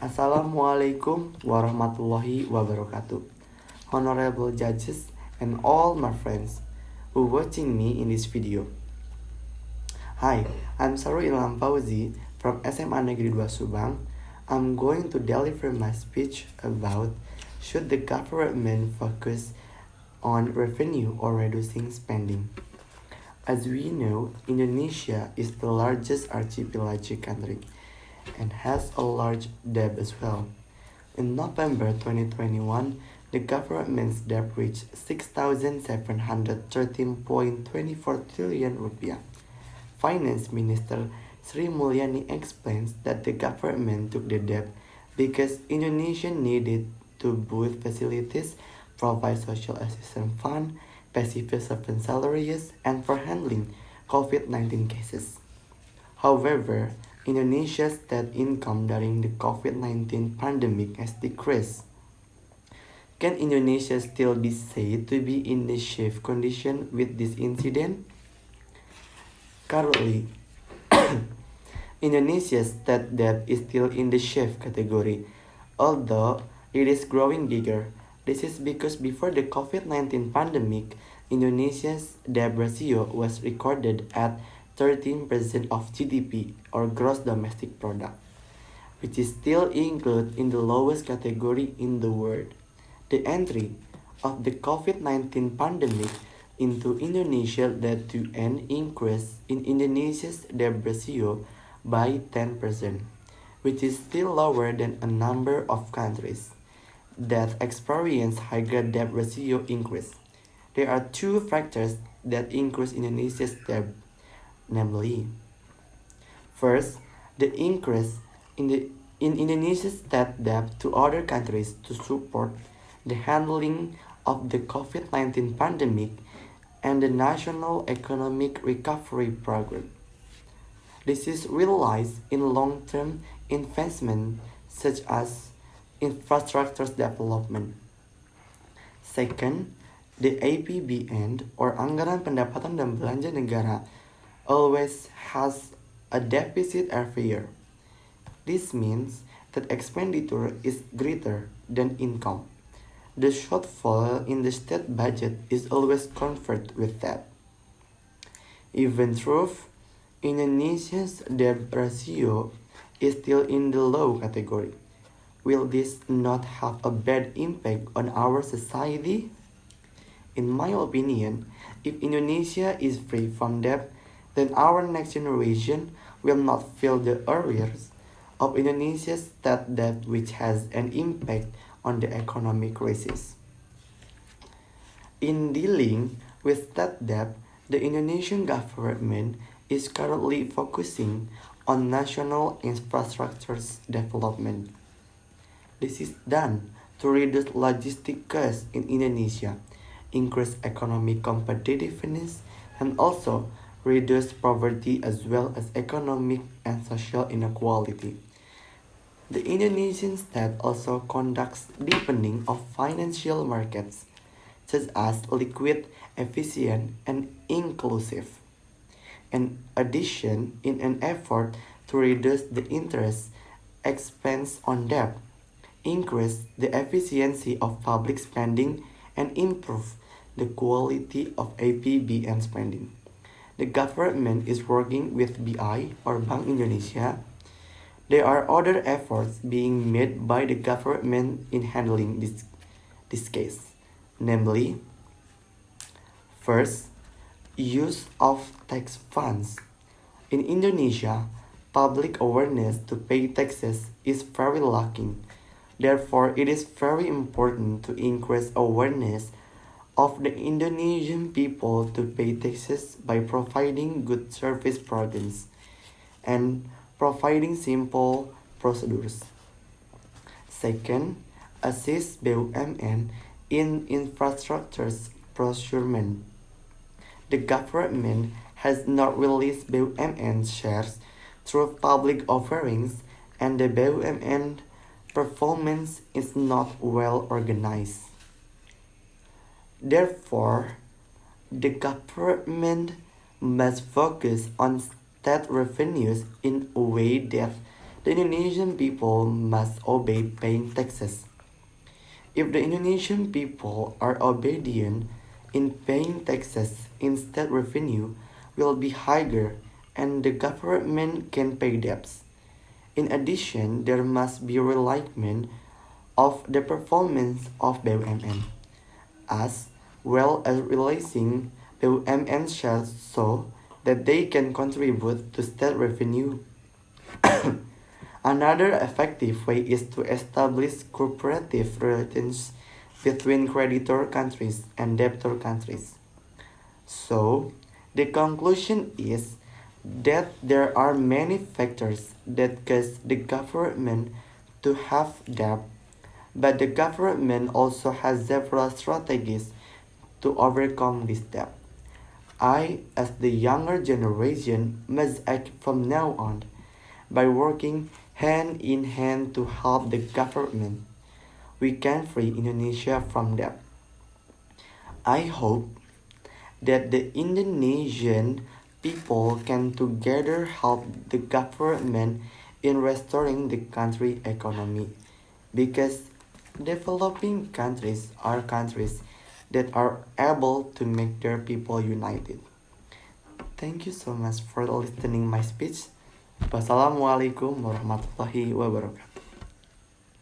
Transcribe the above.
Assalamualaikum warahmatullahi wabarakatuh. Honorable judges and all my friends who watching me in this video. Hi, I'm Syahrul from SMA Negeri 2 Subang. I'm going to deliver my speech about should the government focus on revenue or reducing spending. As we know, Indonesia is the largest archipelago country and has a large debt as well. In November 2021, the government's debt reached 6,713.24 trillion rupiah. Finance Minister Sri Mulyani explains that the government took the debt because Indonesia needed to boost facilities, provide social assistance fund, pay civil servant salaries, and for handling COVID-19 cases. However, Indonesia's state income during the COVID-19 pandemic has decreased. Can Indonesia still be said to be in the safe condition with this incident? Currently, Indonesia's state debt is still in the safe category, although it is growing bigger. This is because before the COVID-19 pandemic, Indonesia's debt ratio was recorded at 13% of GDP or gross domestic product, which is still included in the lowest category in the world. The entry of the COVID-19 pandemic into Indonesia led to an increase in Indonesia's debt ratio by 10%, which is still lower than a number of countries that experience higher debt ratio increase. There are two factors that increase Indonesia's debt, namely, first, the increase in Indonesia's state debt to other countries to support the handling of the COVID-19 pandemic and the National Economic Recovery Program. This is realized in long-term investment such as infrastructure development. Second, the APBN or Anggaran Pendapatan dan Belanja Negara always has a deficit every year. This means that expenditure is greater than income. The shortfall in the state budget is always converted with that. Even though Indonesia's debt ratio is still in the low category, will this not have a bad impact on our society? In my opinion, if Indonesia is free from debt, then our next generation will not feel the arrears of Indonesia's state debt, which has an impact on the economic crisis. In dealing with state debt, the Indonesian government is currently focusing on national infrastructure development. This is done to reduce logistic costs in Indonesia, increase economic competitiveness, and also reduce poverty as well as economic and social inequality. The Indonesian state also conducts deepening of financial markets, such as liquid, efficient, and inclusive. In addition, in an effort to reduce the interest expense on debt, increase the efficiency of public spending, and improve the quality of APBN spending. The government is working with BI or Bank Indonesia. There are other efforts being made by the government in handling this case, namely, first, use of tax funds. In Indonesia, public awareness to pay taxes is very lacking. Therefore, it is very important to increase awareness of the Indonesian people to pay taxes by providing good service programs and providing simple procedures. Second, assist BUMN in infrastructure procurement. The government has not released BUMN shares through public offerings, and the BUMN performance is not well organized. Therefore, the government must focus on state revenues in a way that The Indonesian people must obey paying taxes. If the Indonesian people are obedient in paying taxes, instead revenue will be higher and the government can pay debts. In addition, there must be realignment of the performance of BUMN, as well as releasing BUMN shares so that they can contribute to state revenue. Another effective way is to establish cooperative relations between creditor countries and debtor countries. So, the conclusion is that there are many factors that cause the government to have debt, but the government also has several strategies to overcome this debt. I, as the younger generation, must act from now on by working hand in hand to help the government. We can free Indonesia from debt. I hope that the Indonesian people can together help the government in restoring the country economy, because developing countries are countries that are able to make their people united. Thank you so much for listening my speech. Wassalamualaikum warahmatullahi wabarakatuh.